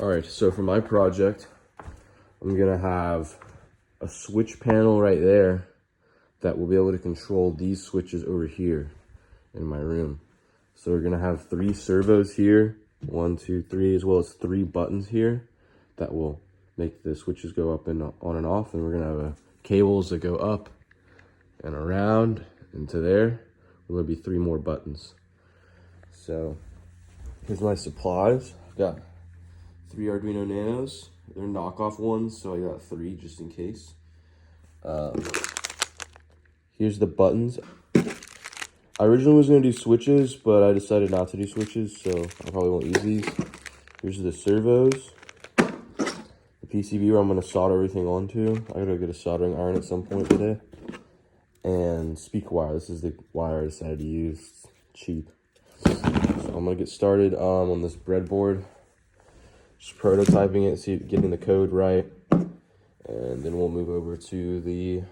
All right, so for my project, I'm gonna have a switch panel right there that will be able to control these switches over here in my room. So we're gonna have 3 servos here, 1, 2, 3, as well as 3 buttons here that will make the switches go up and on and off. And we're gonna have cables that go up and around into there. There'll be 3 more buttons. So here's my supplies. I've got 3 Arduino Nanos. They're knockoff ones, so I got 3 just in case. Here's the buttons. I originally was gonna do switches, but I decided not to do switches, so I probably won't use these. Here's the servos. The PCB where I'm gonna solder everything onto. I gotta get a soldering iron at some point today. And speaker wire. This is the wire I decided to use. It's cheap. So I'm gonna get started on this breadboard. Just prototyping it, getting the code right. And then we'll move over to the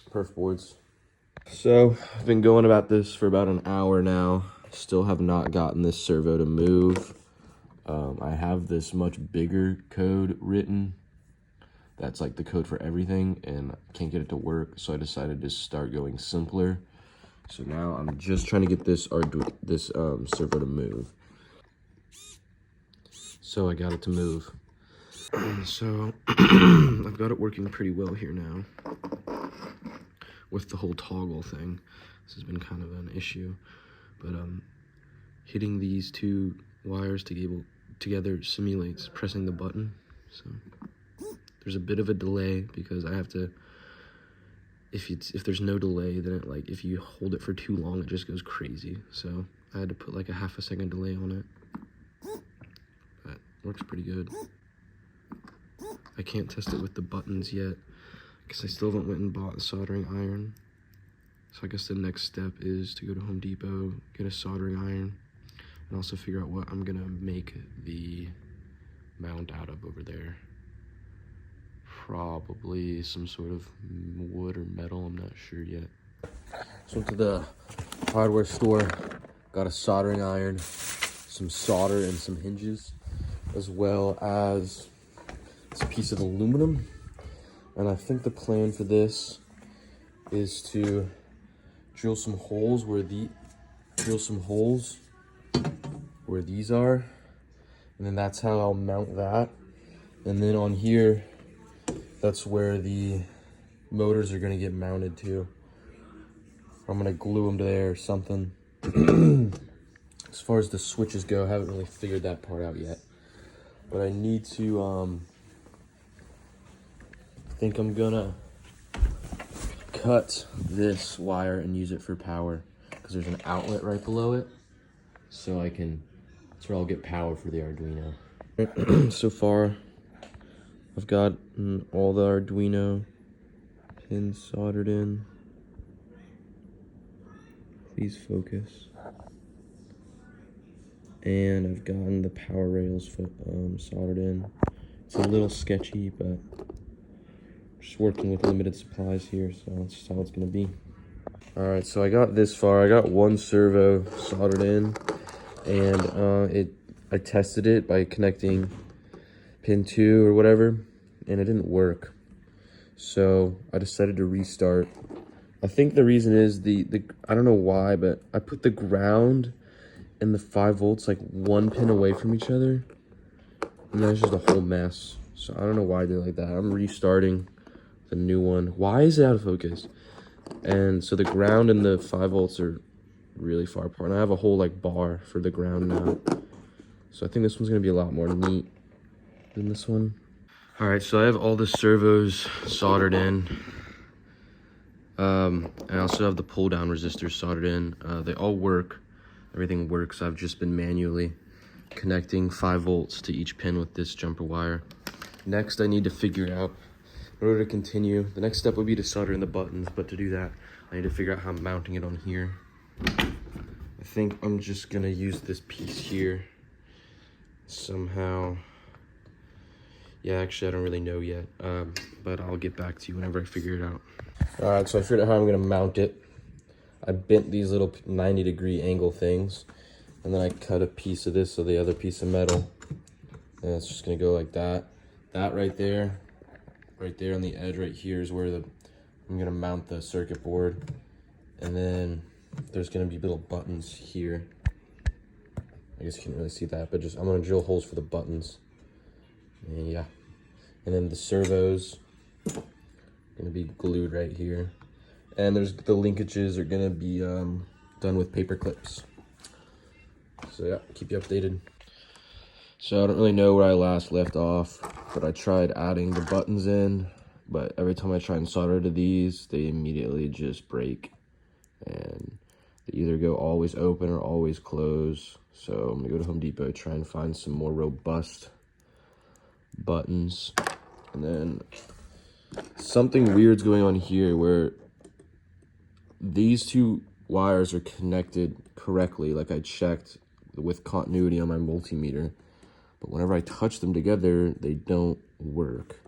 perf boards. So I've been going about this for about an hour now. Still have not gotten this servo to move. I have this much bigger code written. That's like the code for everything, and I can't get it to work. So I decided to start going simpler. So now I'm just trying to get this servo to move. So I got it to move. So I've got it working pretty well here now with the whole toggle thing. This has been kind of an issue, but hitting these 2 wires together simulates pressing the button. So there's a bit of a delay because I have to, if there's no delay, then if you hold it for too long, it just goes crazy. So I had to put like a ½ a second delay on it. But works pretty good. I can't test it with the buttons yet because I still haven't went and bought a soldering iron. So I guess the next step is to go to Home Depot, get a soldering iron, and also figure out what I'm gonna make the mount out of over there. Probably some sort of wood or metal, I'm not sure yet. So went to the hardware store, got a soldering iron, some solder and some hinges, as well as this piece of aluminum. And I think the plan for this is to drill some holes where these are, and then that's how I'll mount that. And then on here, that's where the motors are gonna get mounted to. I'm gonna glue them to there or something. As far as the switches go, I haven't really figured that part out yet. But I need to, I think I'm gonna cut this wire and use it for power because there's an outlet right below it. So that's where I'll get power for the Arduino. So far, I've got all the Arduino pins soldered in. Please focus. And I've gotten the power rails soldered in. It's a little sketchy, but just working with limited supplies here, so that's just how it's gonna be. All right, so I got this far. I got 1 servo soldered in, and I tested it by connecting pin 2 or whatever, and it didn't work. So I decided to restart. I think the reason is I don't know why, but I put the ground and the 5 volts like 1 pin away from each other, and that's just a whole mess. So I don't know why I did it like that. I'm restarting the new one. Why is it out of focus? And so the ground and the 5 volts are really far apart, and I have a whole like bar for the ground now. So I think this one's gonna be a lot more neat than this one. All right, so I have all the servos soldered in. I also have the pull down resistors soldered in. They all work. Everything works. I've just been manually connecting 5 volts to each pin with this jumper wire. Next, I need to figure out, in order to continue, the next step would be to solder in the buttons, but to do that, I need to figure out how I'm mounting it on here. I think I'm just gonna use this piece here somehow. Yeah, actually, I don't really know yet, but I'll get back to you whenever I figure it out. All right, so I figured out how I'm gonna mount it. I bent these little 90-degree angle things, and then I cut a piece of this, so the other piece of metal And it's just gonna go like that. That right there on the edge right here is where I'm gonna mount the circuit board. And then there's gonna be little buttons here. I guess you can't really see that, but I'm gonna drill holes for the buttons. And yeah. And then the servos gonna be glued right here. And the linkages are gonna be done with paper clips. So yeah, keep you updated. So I don't really know where I last left off, but I tried adding the buttons in, but every time I try and solder to these, they immediately just break. And they either go always open or always close. So I'm gonna go to Home Depot, try and find some more robust buttons. And then something weird's going on here where these two wires are connected correctly, like I checked with continuity on my multimeter. But whenever I touch them together, they don't work.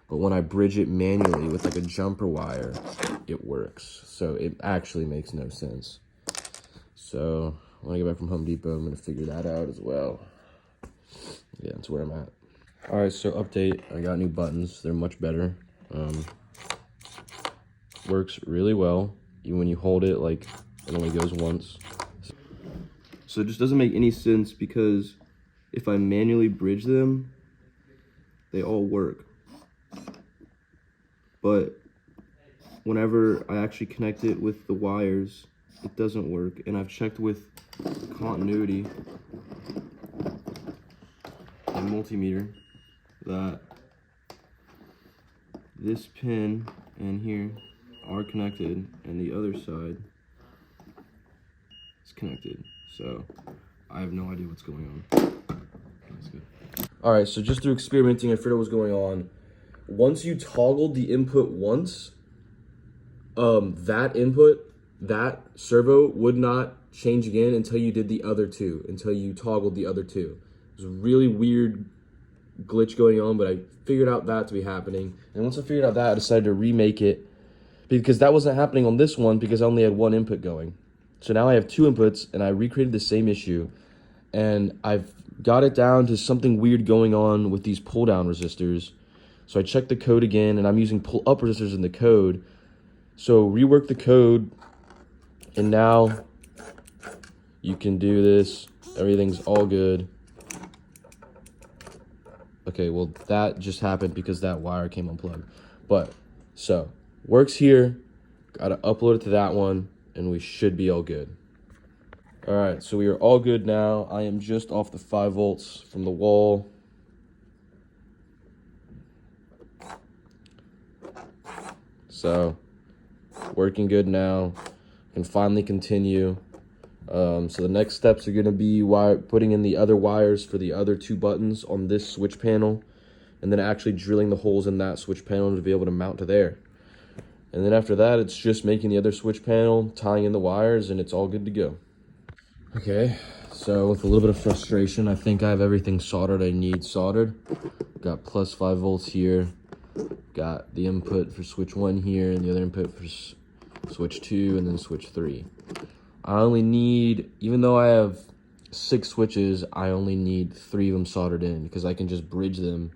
But when I bridge it manually with like a jumper wire, it works. So it actually makes no sense. So when I get back from Home Depot, I'm gonna figure that out as well. Yeah, that's where I'm at. All right, so update, I got new buttons. They're much better. Works really well. Even when you hold it, like it only goes once. So it just doesn't make any sense because if I manually bridge them, they all work. But whenever I actually connect it with the wires, it doesn't work. And I've checked with continuity and multimeter that this pin and here are connected and the other side is connected. So I have no idea what's going on. That's good. All right, so just through experimenting, I figured out what's going on. Once you toggled the input once, that servo would not change again until you did the other two, until you toggled the other two. It was a really weird glitch going on, but I figured out that to be happening. And once I figured out that, I decided to remake it because that wasn't happening on this one because I only had one input going. So now I have two inputs and I recreated the same issue and I've got it down to something weird going on with these pull down resistors. So I checked the code again and I'm using pull up resistors in the code. So rework the code and now you can do this. Everything's all good. Okay, well that just happened because that wire came unplugged. But so works here, gotta upload it to that one and we should be all good. All right, so we are all good now. I am just off the 5 volts from the wall. So working good now. Can finally continue. So the next steps are going to be putting in the other wires for the other two buttons on this switch panel, and then actually drilling the holes in that switch panel to be able to mount to there. And then after that, it's just making the other switch panel, tying in the wires, and it's all good to go. Okay, so with a little bit of frustration, I think I have everything soldered I need soldered. Got plus 5 volts here. Got the input for switch 1 here, and the other input for switch 2, and then switch 3. I only need, even though I have 6 switches, I only need 3 of them soldered in because I can just bridge them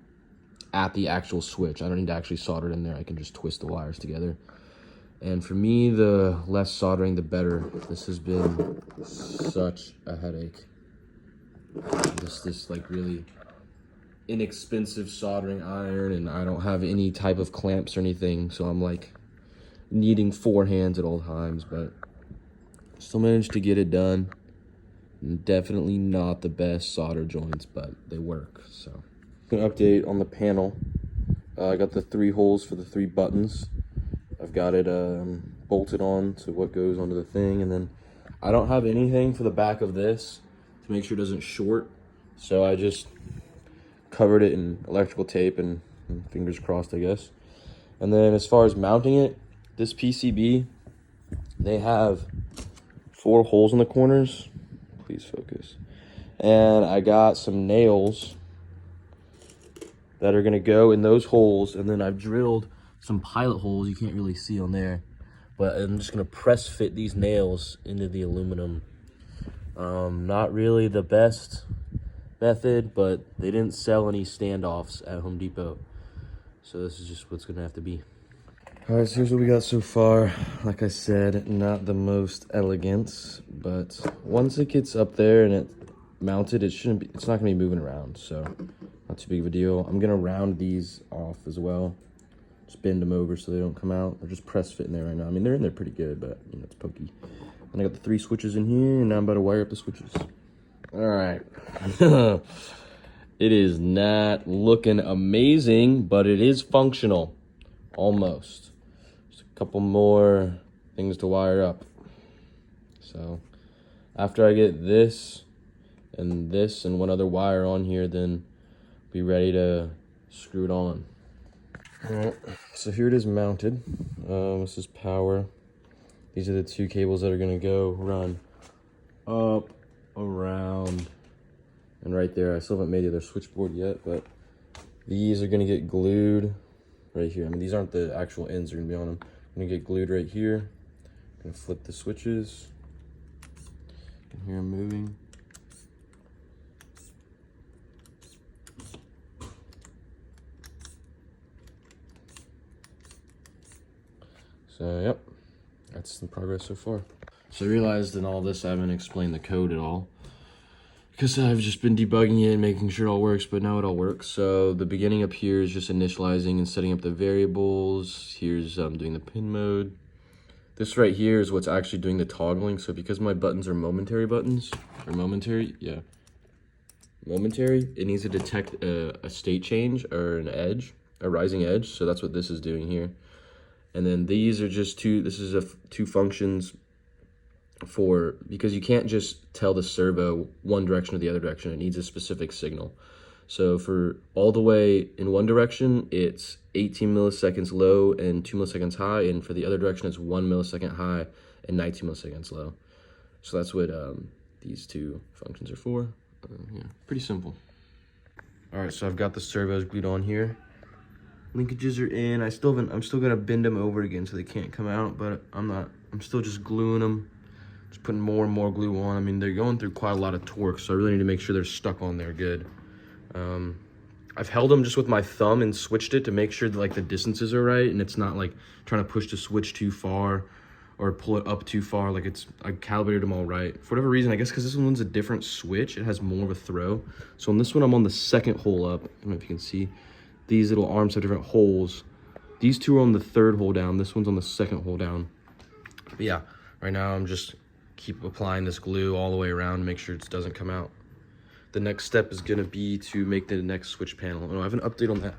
at the actual switch. I don't need to actually solder it in there. I can just twist the wires together. And for me, the less soldering, the better. This has been such a headache. This like really inexpensive soldering iron, and I don't have any type of clamps or anything, so I'm like needing 4 hands at all times, but still managed to get it done. Definitely not the best solder joints, but they work. So an update on the panel. I got the 3 holes for the 3 buttons. I've got it bolted on to what goes onto the thing, and then I don't have anything for the back of this to make sure it doesn't short, so I just covered it in electrical tape and fingers crossed, I guess. And then as far as mounting it, this PCB, they have 4 holes in the corners. Please focus. And I got some nails that are gonna go in those holes, and then I've drilled some pilot holes you can't really see on there, but I'm just gonna press fit these nails into the aluminum. Not really the best method, but they didn't sell any standoffs at Home Depot. So this is just what's gonna have to be. All right, so here's what we got so far. Like I said, not the most elegant, but once it gets up there and it's mounted, it's not gonna be moving around, so not too big of a deal. I'm gonna round these off as well. Just bend them over so they don't come out. They're just press fit in there right now. I mean, they're in there pretty good, but you know, it's pokey. And I got the 3 switches in here, and now I'm about to wire up the switches. All right. It is not looking amazing, but it is functional. Almost. Just a couple more things to wire up. So after I get this and one other wire on here, then be ready to screw it on. All right, so here it is mounted. This is power. These are the 2 cables that are gonna go run up, around, and right there. I still haven't made the other switchboard yet, but these are gonna get glued right here. I mean, these aren't the actual ends that are gonna be on them. I'm gonna get glued right here. I'm gonna flip the switches. You can hear them moving. So, yep, that's the progress so far. So I realized in all this I haven't explained the code at all, because I've just been debugging it and making sure it all works, but now it all works. So the beginning up here is just initializing and setting up the variables. Here's doing the pin mode. This right here is what's actually doing the toggling. So because my buttons are momentary buttons, or momentary, it needs to detect a state change or an edge, a rising edge. So that's what this is doing here. And then these are just two functions for, because you can't just tell the servo one direction or the other direction. It needs a specific signal. So for all the way in one direction, it's 18 milliseconds low and 2 milliseconds high. And for the other direction, it's 1 millisecond high and 19 milliseconds low. So that's what these 2 functions are for. Yeah, pretty simple. All right, so I've got the servos glued on here. Linkages are in. I'm still gonna bend them over again so they can't come out, but I'm still just gluing them, just putting more and more glue on. I mean, they're going through quite a lot of torque, so I really need to make sure they're stuck on there good. I've held them just with my thumb and switched it to make sure that like the distances are right, and it's not like trying to push the switch too far or pull it up too far. Like I calibrated them all right. For whatever reason, I guess because this one's a different switch, it has more of a throw. So on this one, I'm on the second hole up. I don't know if you can see. These little arms have different holes. These 2 are on the 3rd hole down. This one's on the 2nd hole down. But yeah, right now I'm just keep applying this glue all the way around to make sure it doesn't come out. The next step is gonna be to make the next switch panel. And I have an update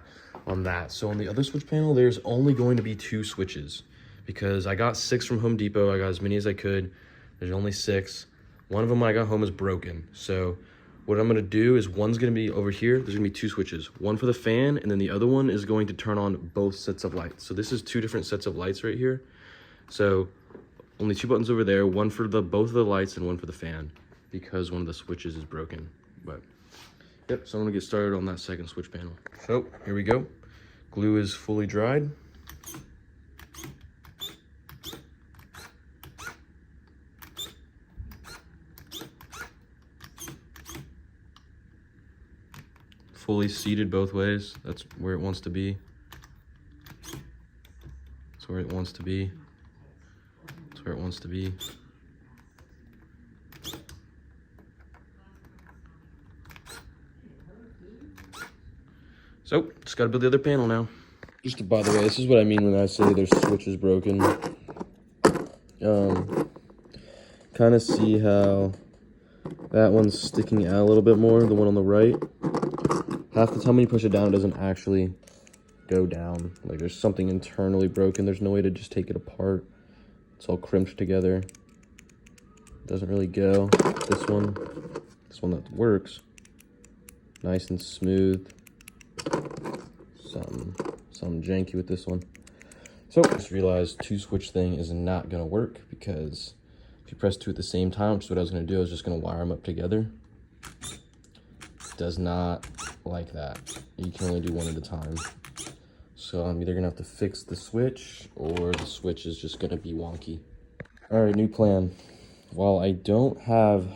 on that. So on the other switch panel, there's only going to be 2 switches because I got 6 from Home Depot. I got as many as I could. There's only 6. One of them when I got home is broken. So what I'm gonna do is one's gonna be over here. There's gonna be 2 switches, one for the fan, and then the other one is going to turn on both sets of lights. So this is 2 different sets of lights right here. So only 2 buttons over there, one for both of the lights and one for the fan, because one of the switches is broken. But yep, so I'm gonna get started on that 2nd switch panel. So here we go. Glue is fully dried. Fully seated both ways. That's where it wants to be. That's where it wants to be. That's where it wants to be. So, just gotta build the other panel now. Just by the way, this is what I mean when I say there's switches broken. Kind of see how that one's sticking out a little bit more, the one on the right. Half the time when you push it down, it doesn't actually go down. Like there's something internally broken. There's no way to just take it apart. It's all crimped together. It doesn't really go. This one that works. Nice and smooth. Something janky with this one. So just realized 2 switch thing is not gonna work because if you press 2 at the same time, which is what I was gonna do, I was just gonna wire them up together. Does not like that. You can only do 1 at a time. So I'm either gonna have to fix the switch or the switch is just gonna be wonky. All right, new plan. While I don't have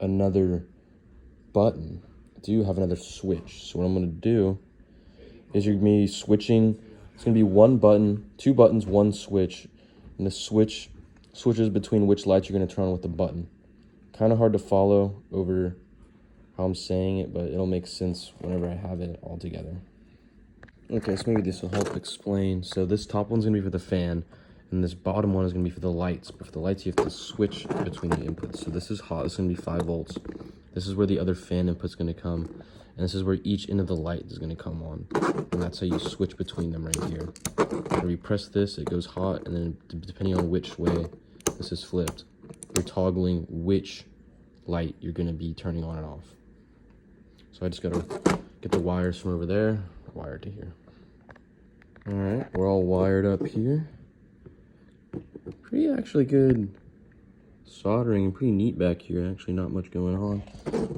another button do have another switch. So what I'm gonna do is you're gonna be switching. It's gonna be one button, two buttons, one switch, and the switch switches between which lights you're gonna turn on with the button. Kind of hard to follow over how I'm saying it, but it'll make sense whenever I have it all together. Okay, so maybe this will help explain. So this top one's gonna be for the fan, and this bottom one is gonna be for the lights. But for the lights, you have to switch between the inputs. So this is hot, this is gonna be 5 volts. This is where the other fan input's gonna come, and this is where each end of the light is gonna come on. And that's how you switch between them right here. When you press this, it goes hot, and then depending on which way this is flipped, you're toggling which light you're gonna be turning on and off. So I just gotta get the wires from over there, wired to here. All right, we're all wired up here. Pretty actually good soldering and pretty neat back here. Actually not much going on.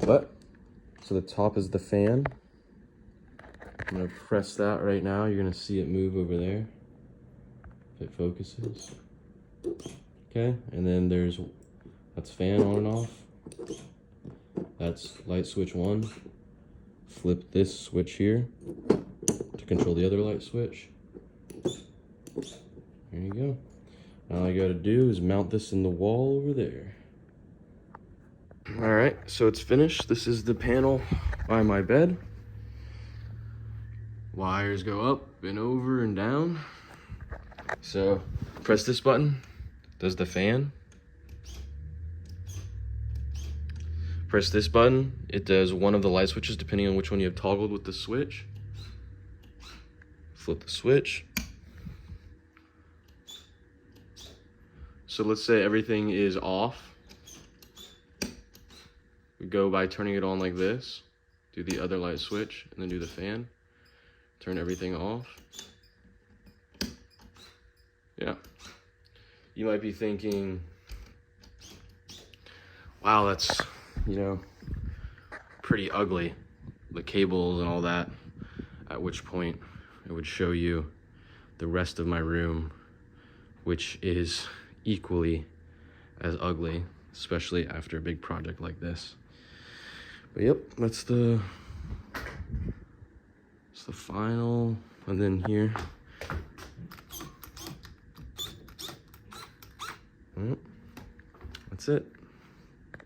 But, so the top is the fan. I'm gonna press that right now. You're gonna see it move over there. If it focuses. Okay, and then that's fan on and off. That's light switch 1. Flip this switch here to control the other light switch. There you go. Now all I gotta do is mount this in the wall over there. All right, so it's finished. This is the panel by my bed. Wires go up and over and down. So press this button, does the fan. Press this button, it does one of the light switches depending on which one you have toggled with the switch. Flip the switch. So let's say everything is off. We go by turning it on like this, do the other light switch, and then do the fan. Turn everything off. Yeah. You might be thinking, wow, that's, pretty ugly, the cables and all that, at which point it would show you the rest of my room, which is equally as ugly, especially after a big project like this. But yep, that's the final, and then here. That's it.